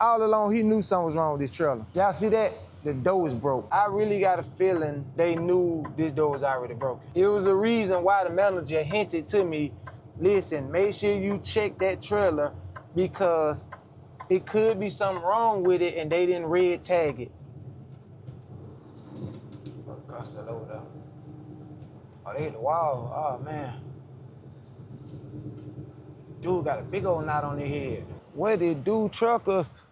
All along, he knew something was wrong with this trailer. Y'all see that? The door is broke. I really got a feeling they knew this door was already broken. It was a reason why the manager hinted to me, listen, make sure you check that trailer because it could be something wrong with it and they didn't red tag it. Oh, gosh, that over there. Oh, they hit the wall. Oh, man. Dude got a big old knot on their head. What it do, truckers?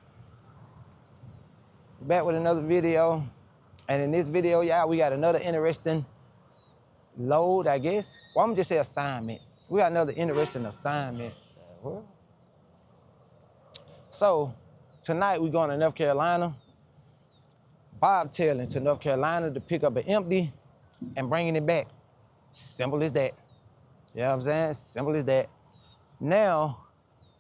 Back with another video. And in this video, y'all, we got another interesting load, I guess. Well, I'm gonna just say assignment. We got another interesting assignment. So, tonight we going to North Carolina. Bobtailing to North Carolina to pick up an empty and bringing it back. Simple as that. You know what I'm saying? Simple as that. Now,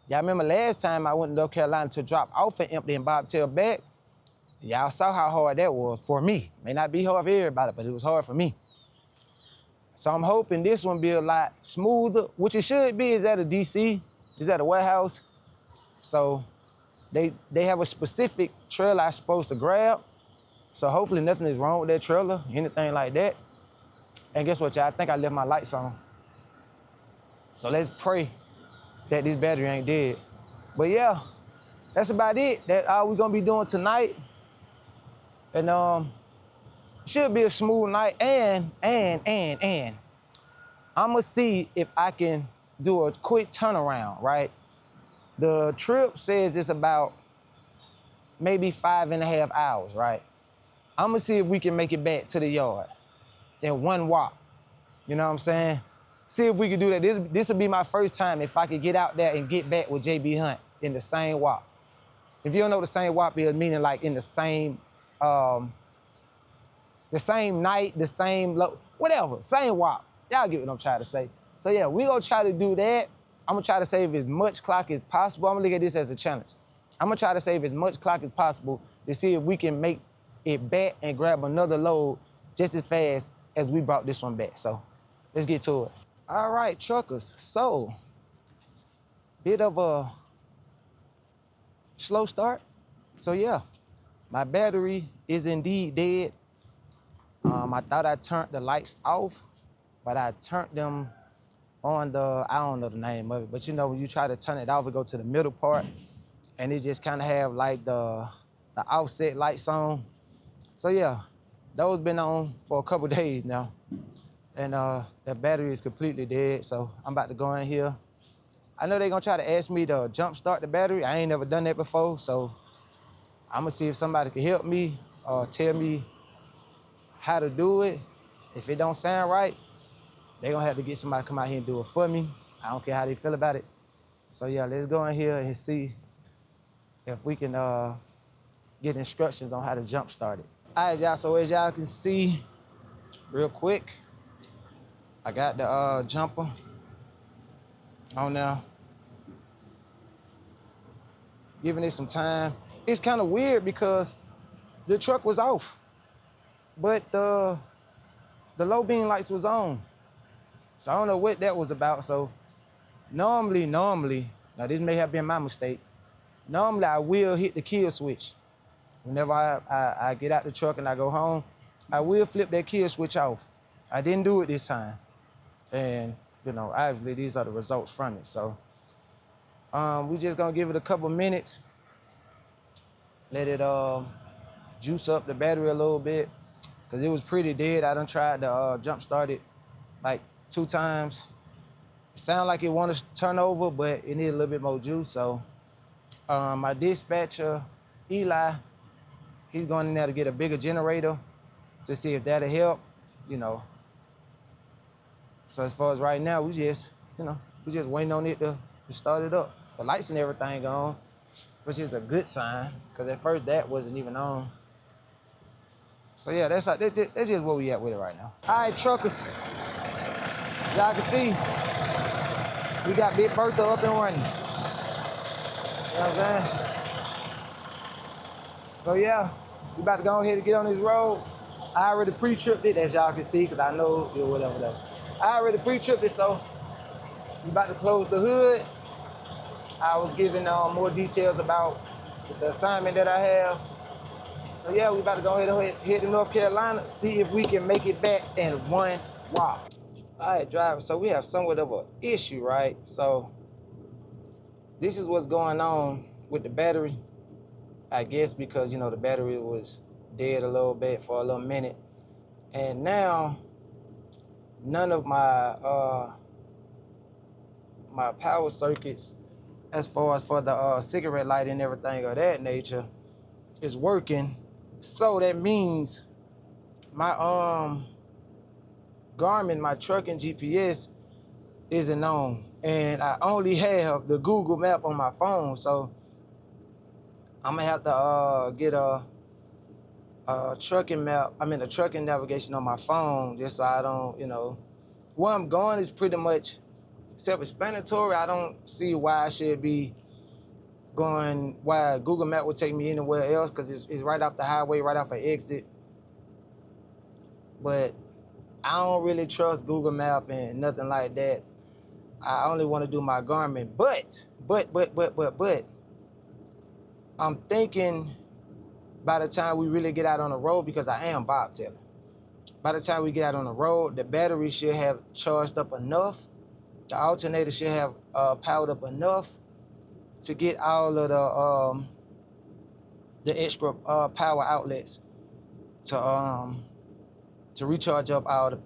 y'all remember last time I went to North Carolina to drop off an empty and bobtail back? Y'all saw how hard that was for me. May not be hard for everybody, but it was hard for me. So I'm hoping this one be a lot smoother, which it should be. Is at a DC, is at a warehouse. So they have a specific trailer I'm supposed to grab. So hopefully nothing is wrong with that trailer, anything like that. And guess what, y'all? I think I left my lights on. So let's pray that this battery ain't dead. But yeah, that's about it. That's all we're gonna be doing tonight. And should be a smooth night. And I'ma see if I can do a quick turnaround, right? The trip says it's about maybe 5.5 hours, right? I'ma see if we can make it back to the yard in one walk. You know what I'm saying? See if we can do that. This will be my first time if I could get out there and get back with J.B.Hunt in the same walk. If you don't know what the same walk is, meaning like in the same night, the same, whatever, same walk. Y'all get what I'm trying to say. So yeah, we gonna try to do that. I'm gonna try to save as much clock as possible. I'm gonna look at this as a challenge. I'm gonna try to save as much clock as possible to see if we can make it back and grab another load just as fast as we brought this one back. So let's get to it. All right, truckers, so bit of a slow start. So yeah, my battery is indeed dead. I thought I turned the lights off, but I turned them on I don't know the name of it, but you know, when you try to turn it off, it go to the middle part, and it just kind of have like the offset lights on. So yeah, those been on for a couple days now. And that battery is completely dead, so I'm about to go in here. I know they're gonna try to ask me to jump start the battery. I ain't never done that before, so I'm gonna see if somebody can help me or tell me how to do it. If it don't sound right, they're gonna have to get somebody to come out here and do it for me. I don't care how they feel about it. So yeah, let's go in here and see if we can get instructions on how to jump start it. All right, y'all, so as y'all can see, real quick, I got the jumper on now. Giving it some time. It's kind of weird because the truck was off, but the low beam lights was on. So I don't know what that was about. So normally, now this may have been my mistake. Normally I will hit the kill switch. Whenever I get out the truck and I go home, I will flip that kill switch off. I didn't do it this time. And, you know, obviously these are the results from it. So we just gonna give it a couple minutes. Let it juice up the battery a little bit, because it was pretty dead. I done tried to jump start it like 2 times. It sounded like it wanted to turn over, but it needed a little bit more juice. So my dispatcher, Eli, he's going in there to get a bigger generator to see if that'll help, you know. So as far as right now, we just waiting on it to start it up. The lights and everything on, which is a good sign, because at first that wasn't even on. So yeah, that's just where we at with it right now. All right, truckers, y'all can see, we got Big Bertha up and running. You know what I'm saying? So yeah, we about to go ahead and get on this road. I already pre-tripped it, as y'all can see, because I know, whatever. I already pre-tripped it, so we about to close the hood. I was giving more details about with the assignment that I have. So yeah, we about to go ahead and head to North Carolina, see if we can make it back in one walk. All right, driver, so we have somewhat of an issue, right? So this is what's going on with the battery. I guess because, you know, the battery was dead a little bit for a little minute. And now none of my power circuits, as far as for the cigarette light and everything of that nature, is working. So that means my Garmin, my trucking GPS isn't on, and I only have the Google map on my phone. So I'm gonna have to get a trucking map. I mean, a trucking navigation on my phone, just so I don't, you know, where I'm going is pretty much self-explanatory. I don't see why I should be going, why Google Map would take me anywhere else, because it's right off the highway, right off an exit. But I don't really trust Google Map and nothing like that. I only want to do my Garmin. But I'm thinking by the time we really get out on the road, because I am bobtailing, by the time we get out on the road, the battery should have charged up enough. The alternator should have powered up enough to get all of the extra power outlets to recharge up all the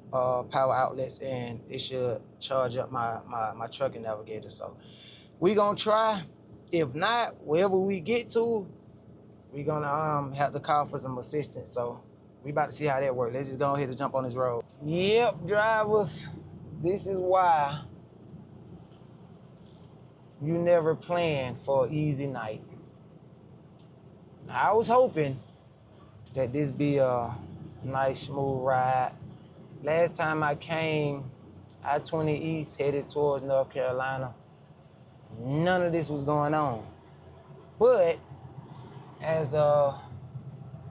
power outlets, and it should charge up my trucking navigator. So we gonna try. If not, wherever we get to, we gonna have to call for some assistance. So we about to see how that works. Let's just go ahead and jump on this road. Yep, drivers, this is why you never plan for an easy night. I was hoping that this be a nice, smooth ride. Last time I came, I-20 East headed towards North Carolina, none of this was going on. But as a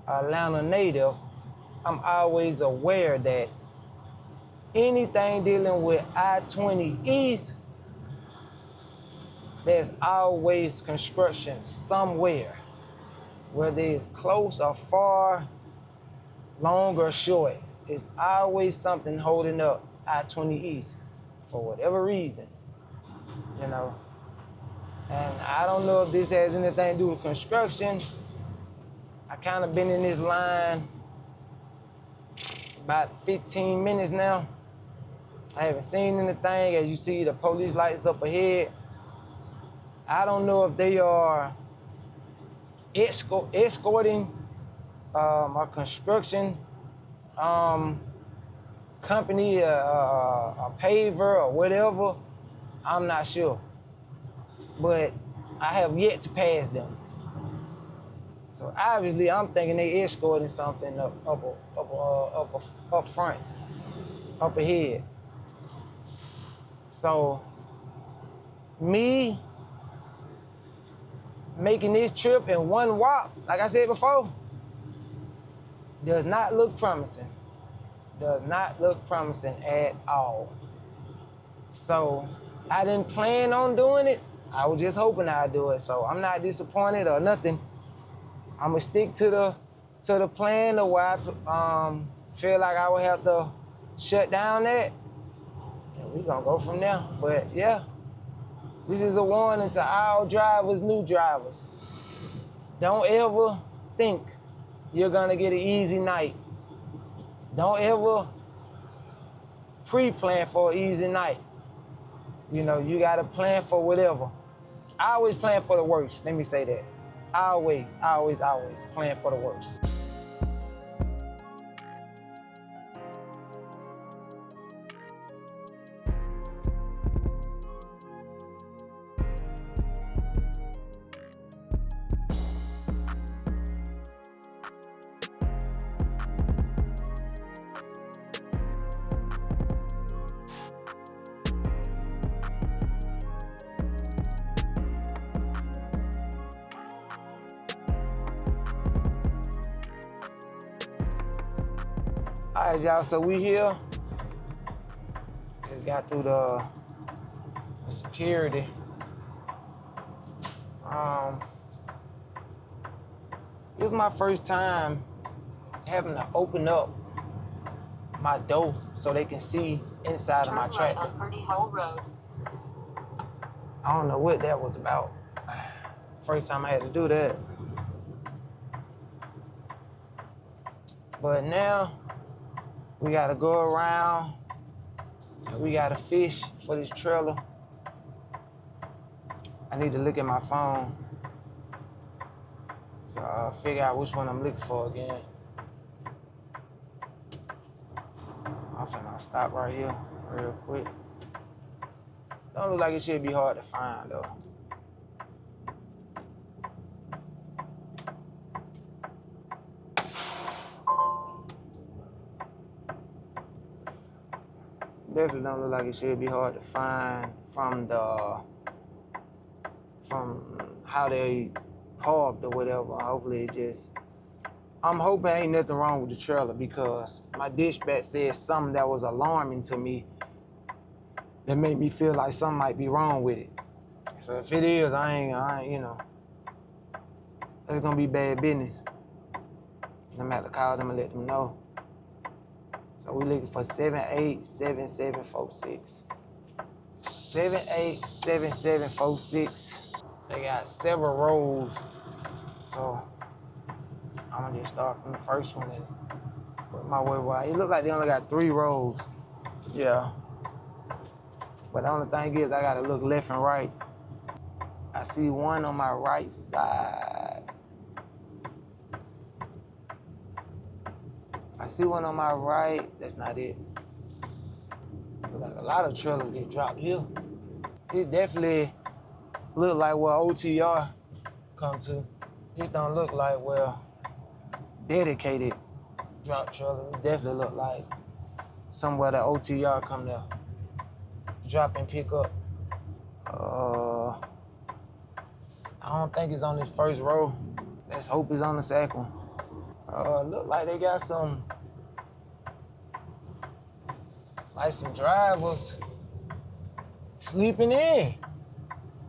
Atlanta native, I'm always aware that anything dealing with I-20 East, there's always construction somewhere, whether it's close or far, long or short. It's always something holding up I-20 East for whatever reason, you know. And I don't know if this has anything to do with construction. I kind of been in this line about 15 minutes now. I haven't seen anything. As you see, the police lights up ahead. I don't know if they are escorting a construction company, a paver or whatever. I'm not sure. But I have yet to pass them. So obviously I'm thinking they escorting something up front, up ahead. So me making this trip in one walk, like I said before, does not look promising. Does not look promising at all. So I didn't plan on doing it. I was just hoping I'd do it. So I'm not disappointed or nothing. I'm gonna stick to the plan of where I feel like I would have to shut down that. And we gonna go from there. But yeah, this is a warning to all drivers, new drivers. Don't ever think you're gonna get an easy night. Don't ever pre-plan for an easy night. You know, you gotta plan for whatever. I always plan for the worst, let me say that. Always plan for the worst. All right, y'all, so we here. Just got through the security. It was my first time having to open up my door so they can see inside of my tractor. Turn right on Purdy Hole Road. I don't know what that was about. First time I had to do that. But now, we gotta go around and we gotta fish for this trailer. I need to look at my phone to figure out which one I'm looking for again. I'm finna stop right here real quick. Don't look like it should be hard to find though. Definitely don't look like it should be hard to find from how they parked or whatever. Hopefully it just, I'm hoping ain't nothing wrong with the trailer because my dispatch said something that was alarming to me that made me feel like something might be wrong with it. So if it is, I ain't, you know, it's gonna be bad business. I'm gonna have to call them and let them know. So we're looking for 787746. 787746. They got several rows. So I'm gonna just start from the first one and work my way wide. It looks like they only got 3 rows. Yeah. But the only thing is I gotta look left and right. I see one on my right side. I see one on my right. That's not it. Look like a lot of trailers get dropped here. This definitely look like where OTR come to. This don't look like where dedicated drop trailers. It definitely look like somewhere that OTR come to drop and pick up. I don't think it's on this first row. Let's hope it's on the second one. Look like they got some drivers sleeping in.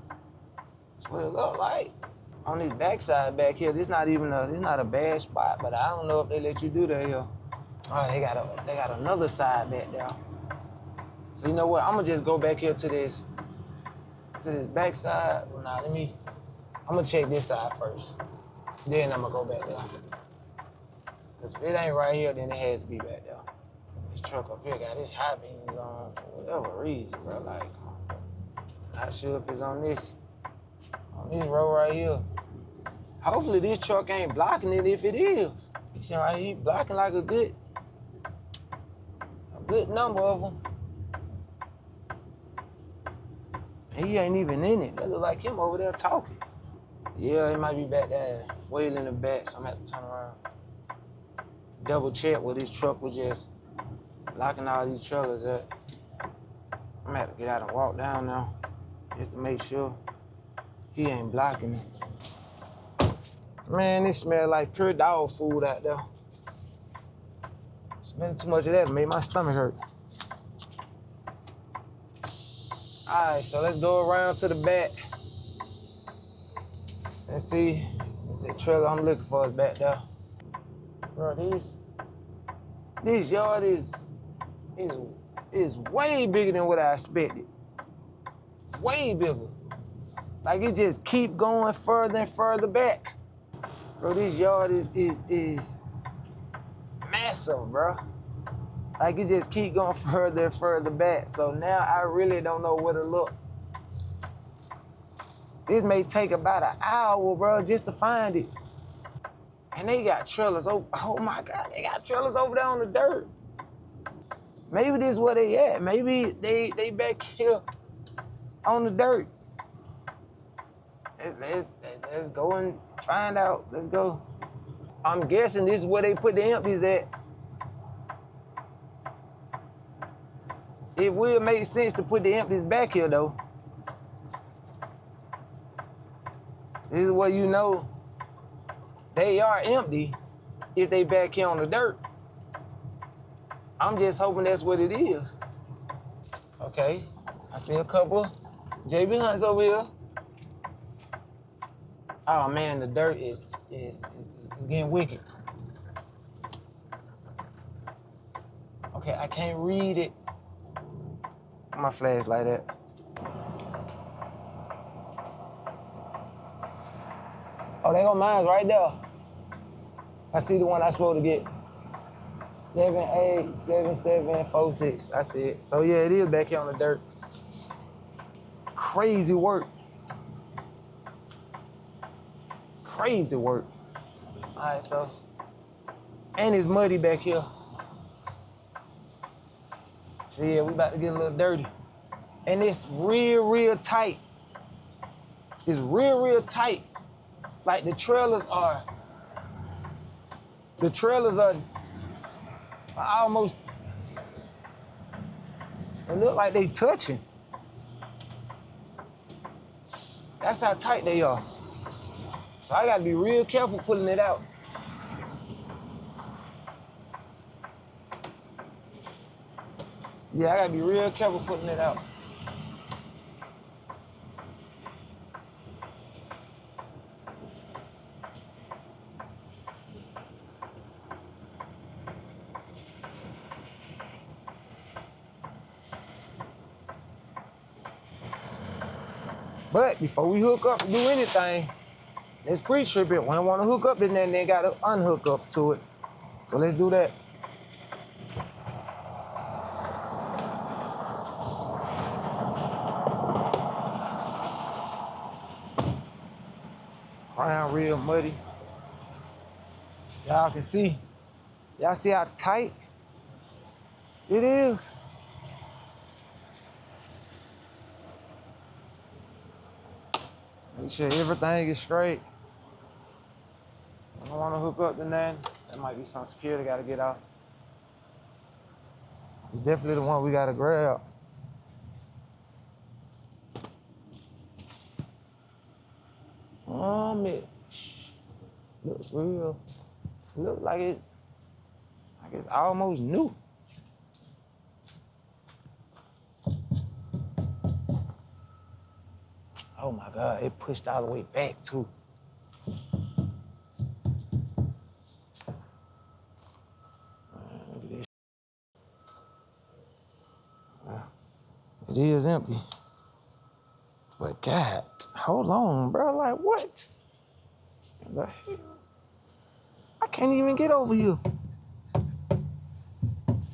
That's what it look like. On this backside back here, this not a bad spot, but I don't know if they let you do that here. Oh, they got another side back there. So you know what? I'm gonna just go back here to this backside. Well, nah, I'm gonna check this side first. Then I'm gonna go back there. Cause if it ain't right here, then it has to be back there. This truck up here got his high beams on for whatever reason, bro. Like, not sure if it's on this road right here. Hopefully this truck ain't blocking it if it is. You see right here, he blocking like a good number of them. He ain't even in it. That look like him over there talking. Yeah, he might be back there, way in the back, so I'm gonna have to turn around. Double check where this truck was just blocking all these trailers at. I'm gonna have to get out and walk down now, just to make sure he ain't blocking it. Man, it smell like pure dog food out there. Smelling too much of that made my stomach hurt. All right, so let's go around to the back and see if the trailer I'm looking for is back there. Bro, this yard is way bigger than what I expected. Way bigger. Like it just keep going further and further back. Bro, this yard is massive, bro. Like it just keep going further and further back. So now I really don't know where to look. This may take about an hour, bro, just to find it. And they got trailers over, oh my God, they got trailers over there on the dirt. Maybe this is where they at. Maybe they back here on the dirt. Let's go and find out. Let's go. I'm guessing this is where they put the empties at. It will make sense to put the empties back here though. This is where you know they are empty if they back here on the dirt. I'm just hoping that's what it is. Okay, I see a couple J.B.Hunts over here. Oh man, the dirt is getting wicked. Okay, I can't read it. My flashlight at. Oh, they go mine right there. I see the one I supposed to get. 787746. I see it. So yeah, it is back here on the dirt. Crazy work. Crazy work. All right, so. And it's muddy back here. So yeah, we about to get a little dirty. And it's real tight. It's real tight. Like the trailers are almost, it look like they touching. That's how tight they are. So I gotta be real careful pulling it out. Yeah, I gotta be real careful putting it out. But before we hook up and do anything, let's pre-trip it. When I want to hook up, then they gotta unhook up to it. So let's do that. Ground real muddy. Y'all can see. Y'all see how tight it is? Make sure everything is straight. I don't want to hook up to nothing. That might be some security gotta get out. It's definitely the one we gotta grab. It looks real. It looks like it's almost new. Oh my God, it pushed all the way back too. Look at this. It is empty. But God, hold on, bro. Like what? The hell? I can't even get over here.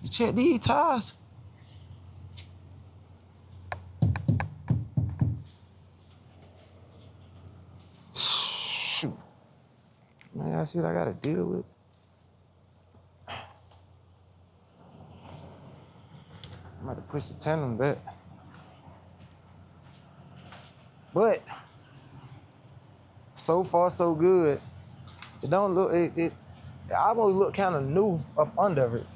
You check these tires. Shoot. Man, I see what I gotta deal with. I'm about to push the tandem back. But so far so good. It don't look, it almost look kind of new up under it.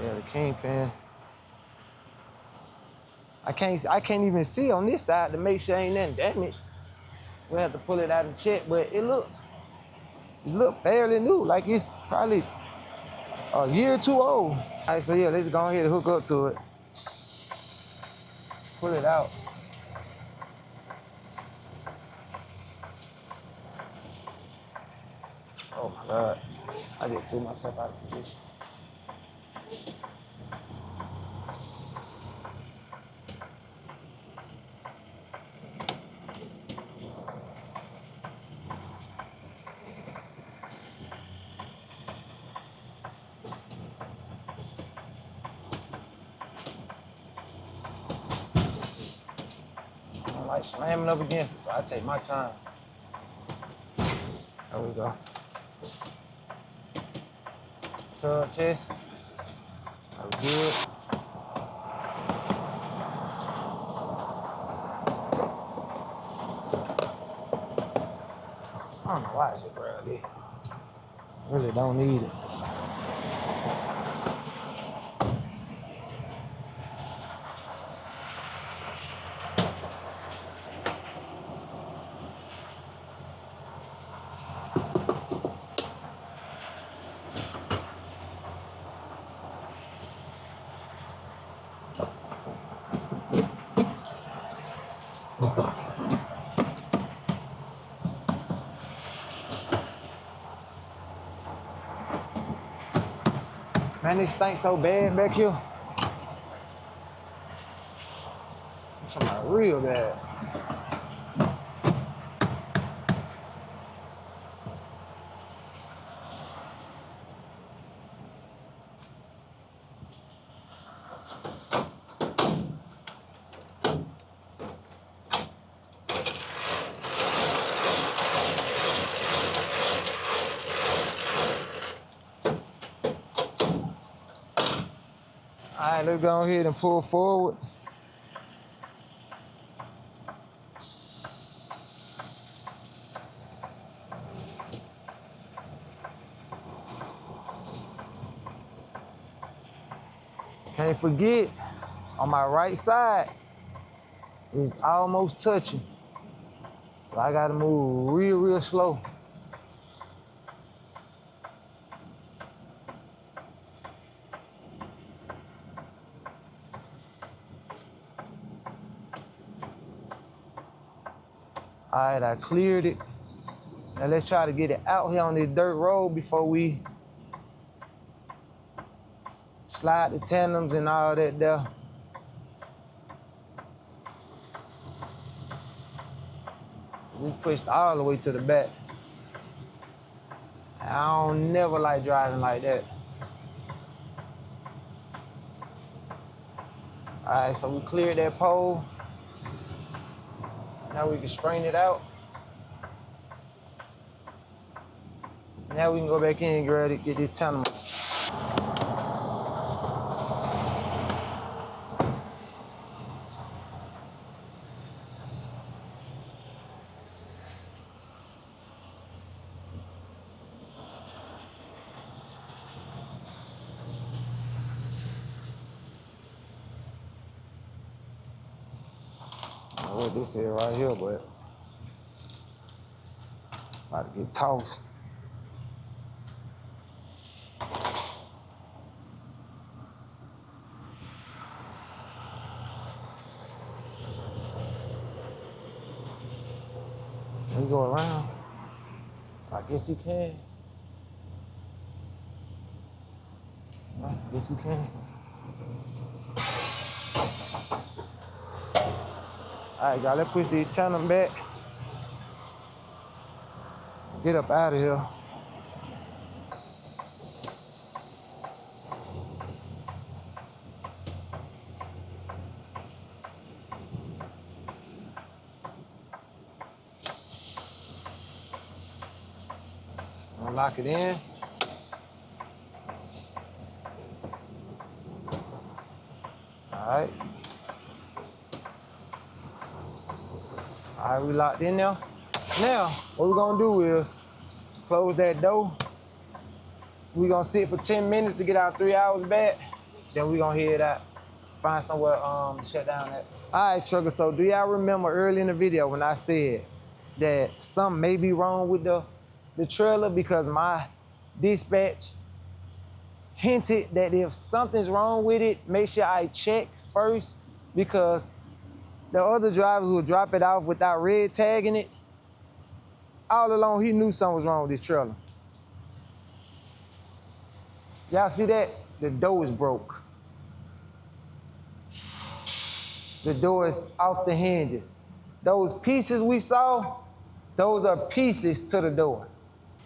Yeah, the kingpin. I can't even see on this side to make sure ain't nothing damaged. We'll have to pull it out and check, but it looks fairly new, like it's probably a year or two old. All right, so yeah, let's go ahead and hook up to it. Pull it out. Oh my God, I just threw myself out of position. I don't like slamming up against it, so I take my time. There we go. Tug test. That was good. I don't know why I should grab it. Really don't need it. Man, this stinks so bad back here. I'm talking about real bad. All right, let's go ahead and pull forward. Can't forget, on my right side, it's almost touching. So I gotta move real slow. All right, I cleared it. Now let's try to get it out here on this dirt road before we slide the tandems and all that there. It's pushed all the way to the back. I don't never like driving like that. All right, so we cleared that pole. Now we can strain it out. Now we can go back in and grab it, get this tandem. I don't know what this is right here, but about to get tossed. We go around. I guess he can. I guess he can. All right, y'all, let's push the tandem back. Get up out of here. Lock it in. All right. All right, we locked in now. Now, what we're gonna do is close that door. We're gonna sit for 10 minutes to get our 3 hours back. Then we're gonna head out, find somewhere to shut down at. All right, trucker, so do y'all remember early in the video when I said that something may be wrong with the trailer because my dispatch hinted that if something's wrong with it, make sure I check first because the other drivers would drop it off without red tagging it. All along, he knew something was wrong with this trailer. Y'all see that? The door is broke. The door is off the hinges. Those pieces we saw, those are pieces to the door.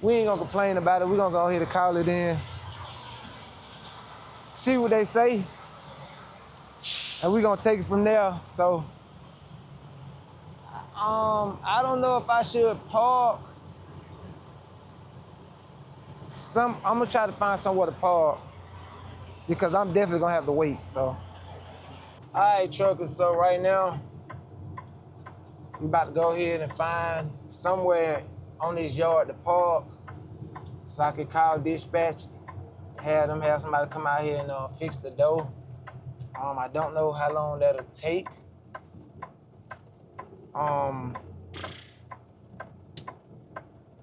We ain't gonna complain about it. We're gonna go ahead and call it in. See what they say. And we're gonna take it from there. So, I don't know if I should park. I'm gonna try to find somewhere to park because I'm definitely gonna have to wait, so. All right, truckers, so right now, we about to go ahead and find somewhere on this yard to park so I can call dispatch, have somebody come out here and fix the door. I don't know how long that'll take.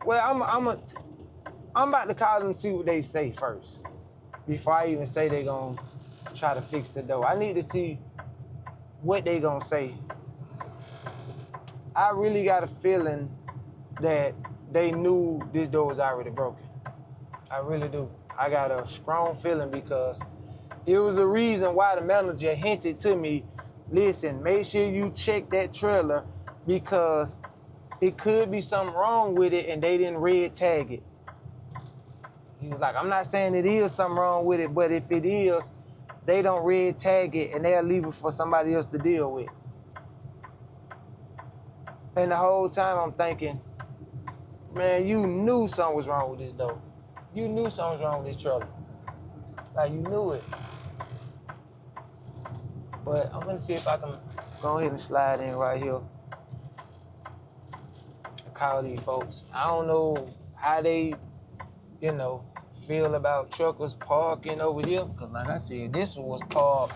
Well, I'm about to call them and see what they say first before I even say they gonna try to fix the door. I need to see what they gonna say. I really got a feeling that they knew this door was already broken. I really do. I got a strong feeling because it was a reason why the manager hinted to me, listen, make sure you check that trailer because it could be something wrong with it and they didn't red tag it. He was like, I'm not saying it is something wrong with it, but if it is, they don't red tag it and they'll leave it for somebody else to deal with. And the whole time I'm thinking, man, you knew something was wrong with this though. You knew something was wrong with this trailer. Like, you knew it. But I'm gonna see if I can go ahead and slide in right here and call these folks. I don't know how they, feel about truckers parking over here. Cause like I said, this was parked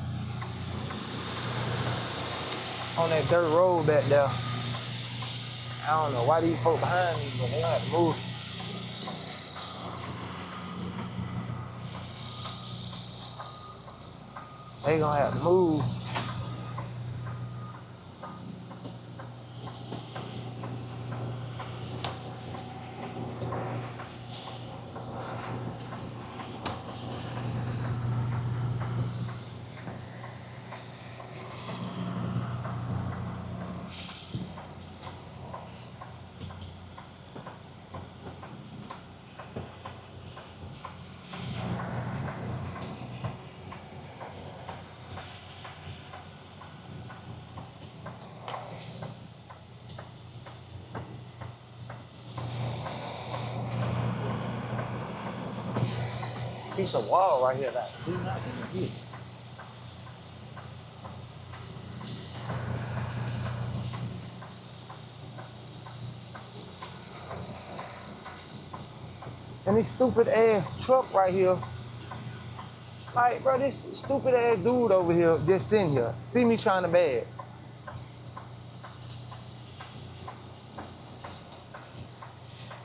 on that dirt road back there. I don't know why these folks behind me, but they gonna have to move. They gonna have to move. Piece of wall right here, like, do not in here. And this stupid ass truck right here, like, bro, this stupid ass dude over here just sitting here, see me trying to bag.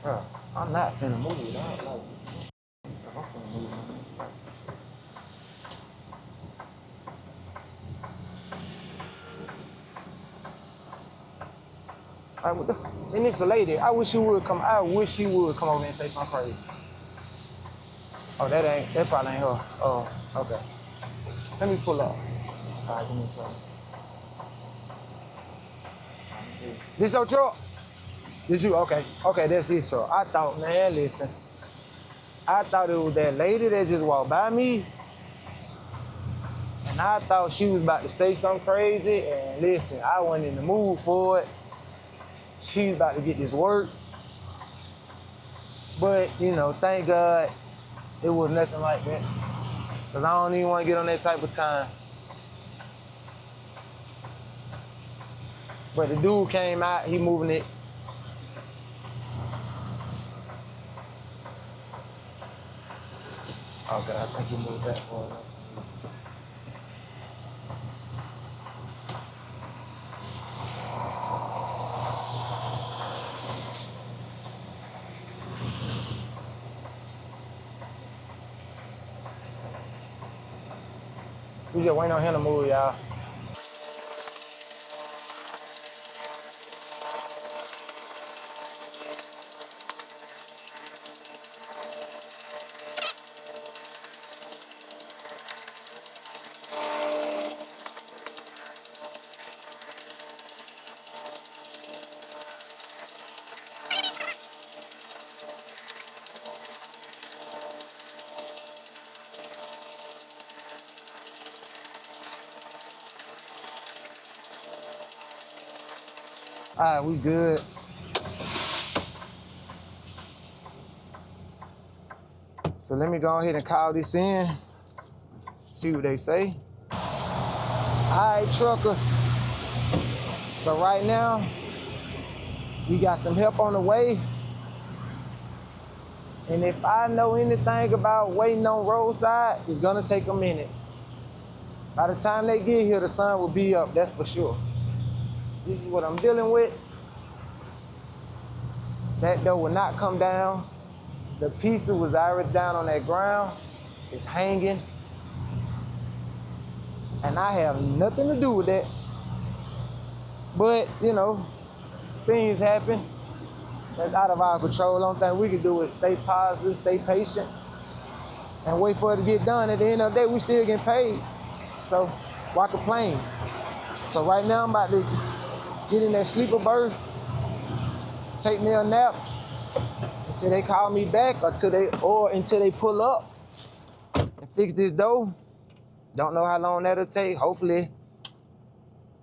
Bro, I'm not finna move it. I'm finna move it. Like, what the and it's a lady. I wish she would come over and say something crazy. Oh, that probably ain't her. Oh, okay. Let me pull up. All right, give me a second. Let me see. This your truck? Did you? Okay. Okay, that's his truck. I thought, man, listen. I thought it was that lady that just walked by me. And I thought she was about to say something crazy. And listen, I wasn't in the mood for it. She's about to get this work. But, thank God it was nothing like that. Because I don't even want to get on that type of time. But the dude came out, he moving it. Okay, I think he moved that far enough. We just waiting on him to move, y'all. All right, we good. So let me go ahead and call this in, see what they say. All right, truckers. So right now, we got some help on the way. And if I know anything about waiting on roadside, it's gonna take a minute. By the time they get here, the sun will be up, that's for sure. This is what I'm dealing with. That door will not come down. The piece that was already down on that ground is hanging. And I have nothing to do with that. But, things happen. That's out of our control. The only thing we can do is stay positive, stay patient. and wait for it to get done. At the end of the day, we still getting paid. So why complain? So right now I'm about to get in that sleeper berth, take me a nap until they call me back or until they pull up and fix this door. Don't know how long that'll take. Hopefully.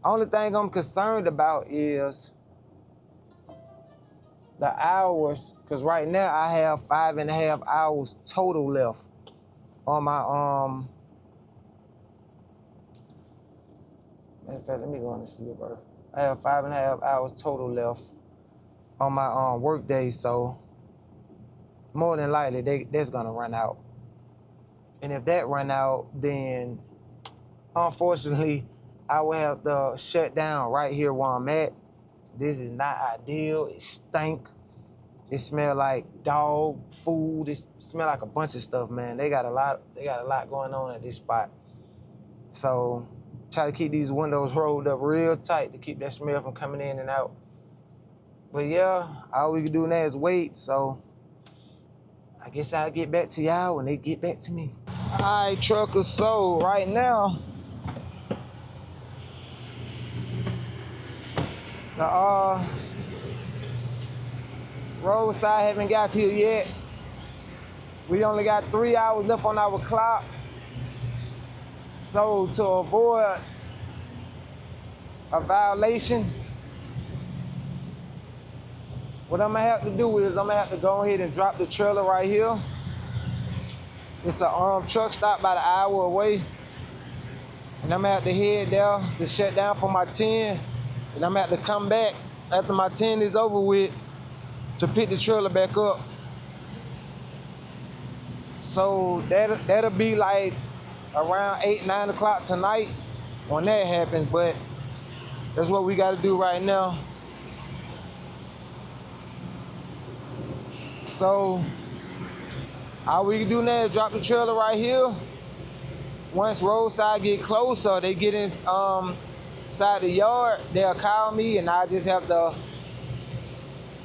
Only thing I'm concerned about is the hours, because right now I have 5.5 hours total left on my matter of fact, let me go on the sleep berth. I have 5.5 hours total left on my work day, so more than likely that's gonna run out. And if that run out, then unfortunately I will have to shut down right here where I'm at. This is not ideal. It stink. It smell like dog food. It smell like a bunch of stuff, man. They got a lot going on at this spot. So try to keep these windows rolled up real tight to keep that smell from coming in and out. But yeah, all we can do now is wait. So I guess I'll get back to y'all when they get back to me. All right, trucker. So right now, the roadside haven't got here yet. We only got 3 hours left on our clock. So to avoid a violation, what I'm gonna have to do is I'm gonna have to go ahead and drop the trailer right here. It's a truck stop about an hour away. And I'm gonna have to head there to shut down for my 10. And I'm gonna have to come back after my 10 is over with to pick the trailer back up. So that'll be like around 8, 9 o'clock tonight when that happens, but that's what we gotta do right now. So all we can do now is drop the trailer right here. Once roadside get closer, they get inside the yard, they'll call me and I just have to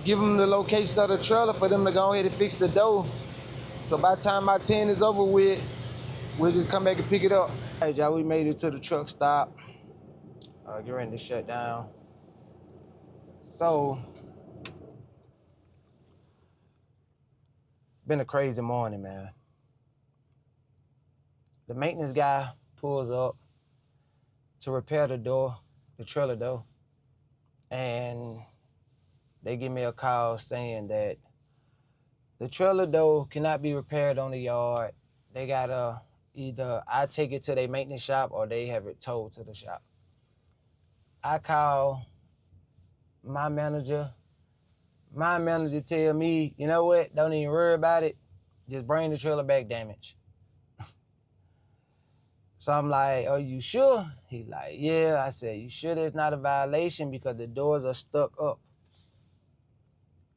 give them the location of the trailer for them to go ahead and fix the door. So by the time my 10 is over with, we'll just come back and pick it up. All right, y'all, we made it to the truck stop. Get ready to shut down. So, it's been a crazy morning, man. The maintenance guy pulls up to repair the door, the trailer door, and they give me a call saying that the trailer door cannot be repaired on the yard. They gotta either I take it to their maintenance shop or they have it towed to the shop. I call my manager. My manager tell me, you know what, don't even worry about it. Just bring the trailer back damaged. So I'm like, are you sure? He like, yeah. I said, you sure there's not a violation because the doors are stuck up?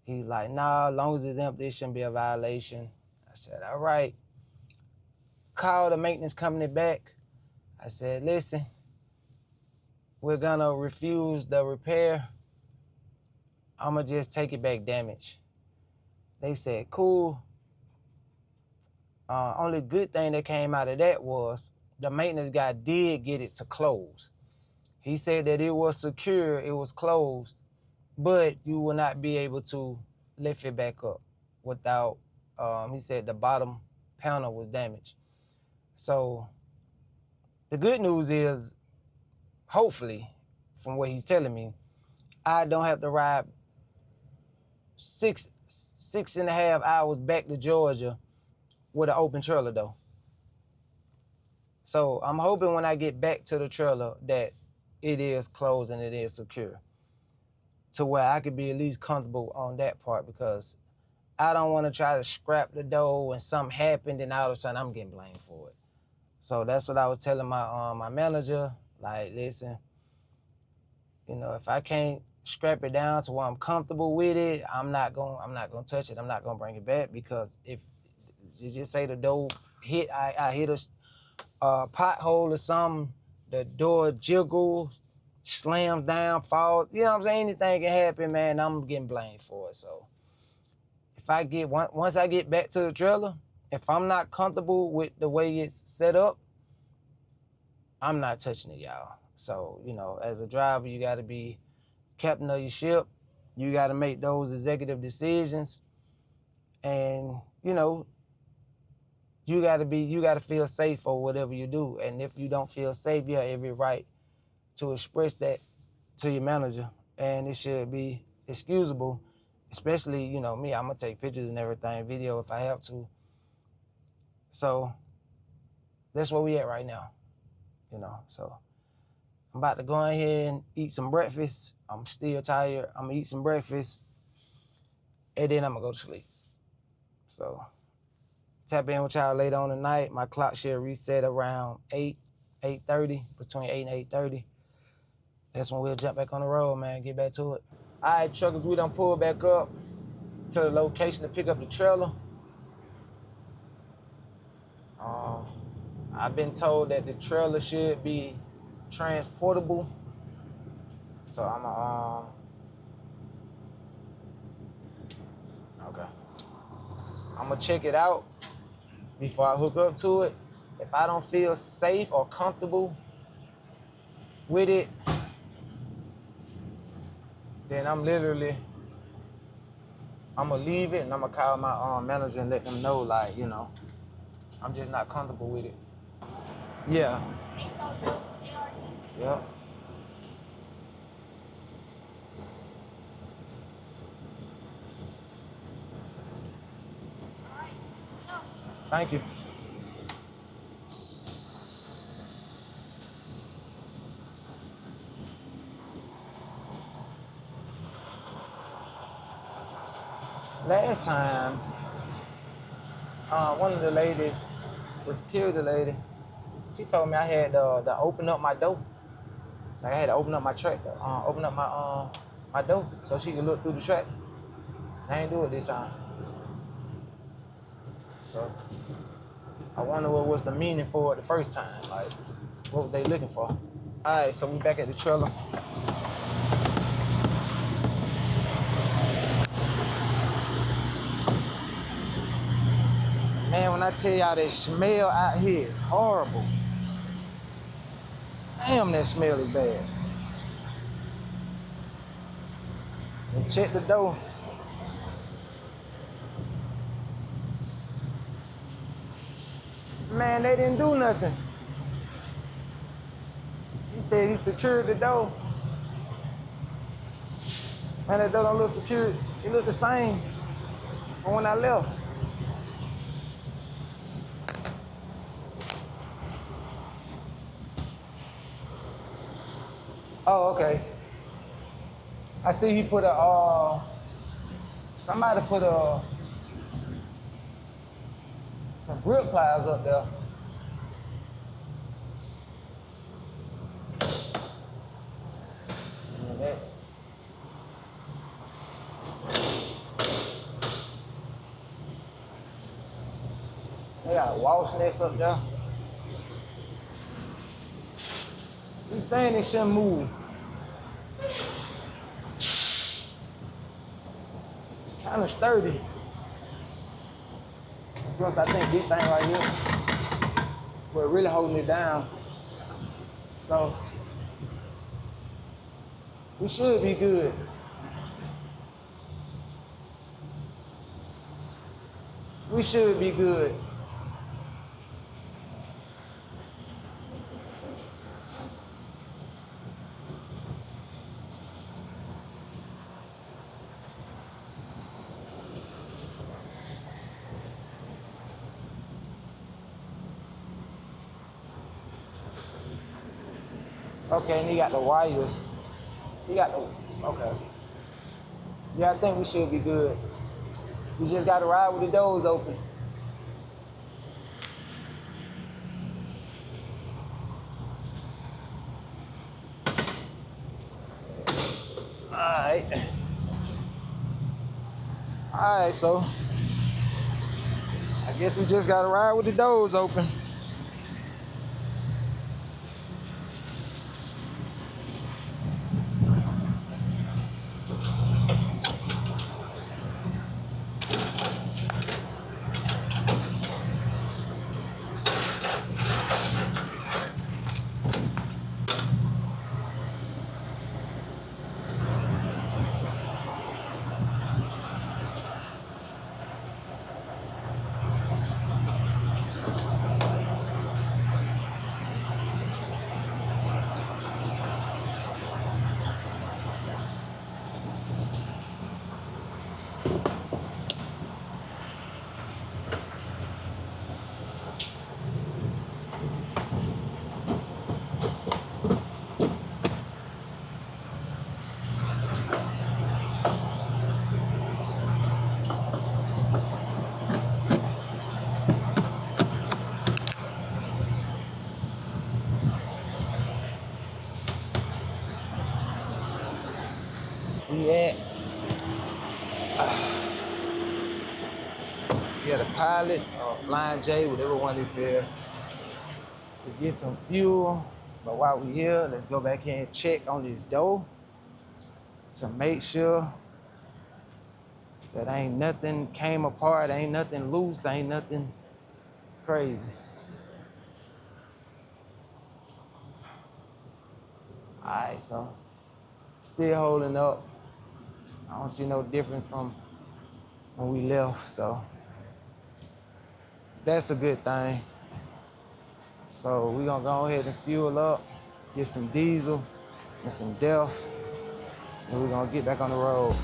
He's like, nah, as long as it's empty, it shouldn't be a violation. I said, all right. Call the maintenance company back. I said, listen, we're gonna refuse the repair. I'ma just take it back damaged. They said, cool. Only good thing that came out of that was the maintenance guy did get it to close. He said that it was secure, it was closed, but you will not be able to lift it back up without, he said the bottom panel was damaged. So the good news is, hopefully, from what he's telling me, I don't have to ride 6.5 hours back to Georgia with an open trailer though. So I'm hoping when I get back to the trailer that it is closed and it is secure to where I could be at least comfortable on that part, because I don't want to try to scrap the door and something happened and all of a sudden I'm getting blamed for it. So that's what I was telling my manager, like, listen, you know, if I can't scrap it down to where I'm comfortable with it, I'm not gonna touch it. I'm not gonna bring it back, because if you just say the door hit, I hit a pothole or something, the door jiggles, slams down, falls, you know what I'm saying? Anything can happen, man. I'm getting blamed for it. So if once I get back to the trailer, If I'm not comfortable with the way it's set up, I'm not touching it, y'all. So, you know, as a driver, you got to be captain of your ship. You got to make those executive decisions. And, you know, you got to feel safe for whatever you do. And if you don't feel safe, you have every right to express that to your manager. And it should be excusable, especially, you know, me, I'm going to take pictures and everything, video if I have to. So that's where we at right now, you know. So I'm about to go in here and eat some breakfast. I'm still tired. I'm going to eat some breakfast, and then I'm going to go to sleep. So tap in with y'all later on tonight. My clock should reset around 8:30, between 8 and 8:30. That's when we'll jump back on the road, man, get back to it. All right, truckers, we done pulled back up to the location to pick up the trailer. I've been told that the trailer should be transportable. So I'm gonna check it out before I hook up to it. If I don't feel safe or comfortable with it, then I'm gonna leave it and I'm gonna call my manager and let them know, like, you know, I'm just not comfortable with it. Yeah. Yep. Thank you. Last time, one of the ladies, the security lady, she told me I had to open up my door. Like I had to open up my track, open up my door so she could look through the track. I ain't do it this time. So I wonder what was the meaning for it the first time. Like, what were they looking for? All right, so we back at the trailer. Man, when I tell y'all that smell out here is horrible. Damn, that smell is bad. Let's check the door. Man, they didn't do nothing. He said he secured the door. Man, that door don't look secured. It looked the same from when I left. Oh, okay. I see he put somebody put some grip pliers up there. And that's, they got a wash nest up there. He's saying it shouldn't move. It's kind of sturdy. Plus, I think this thing right here is what really holding it down. So, we should be good. We should be good. Okay, and he got the wires. Okay. Yeah, I think we should be good. We just gotta ride with the doors open. All right, so I guess we just gotta ride with the doors open. Yeah, the Pilot, Flying J, whatever one this is, to get some fuel. But while we here, let's go back here and check on this door to make sure that ain't nothing came apart, ain't nothing loose, ain't nothing crazy. All right, so still holding up. I don't see no different from when we left, so that's a good thing. So we gonna go ahead and fuel up, get some diesel and some DEF, and we're gonna get back on the road.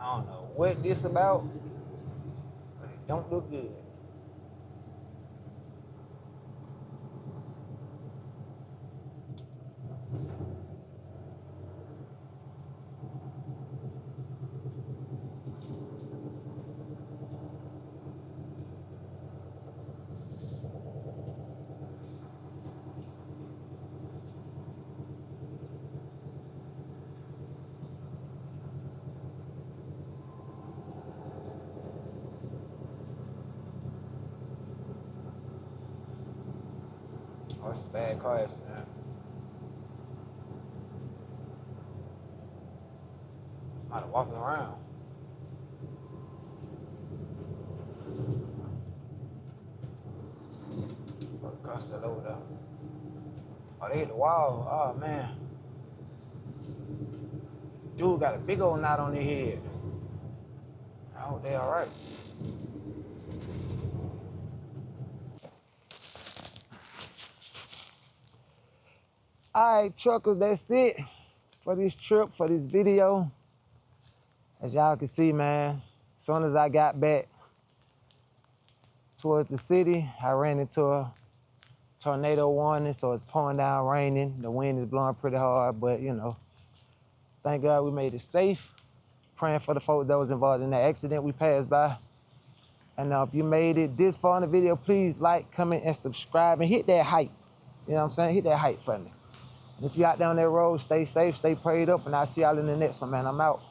I don't know what this about, but it don't look good. Oh, it's a bad car accident. Somebody walking around. Oh, the car's still over there. Oh, they hit the wall. Oh, man. Dude got a big old knot on their head. I hope they all right. All right, truckers, that's it for this trip, for this video. As y'all can see, man, as soon as I got back towards the city, I ran into a tornado warning, so it's pouring down, raining. The wind is blowing pretty hard, but you know, thank God we made it safe. Praying for the folks that was involved in that accident we passed by. And if you made it this far in the video, please like, comment, and subscribe, and hit that hype. You know what I'm saying? Hit that hype for me. If you're out down that road, stay safe, stay prayed up, and I'll see y'all in the next one, man. I'm out.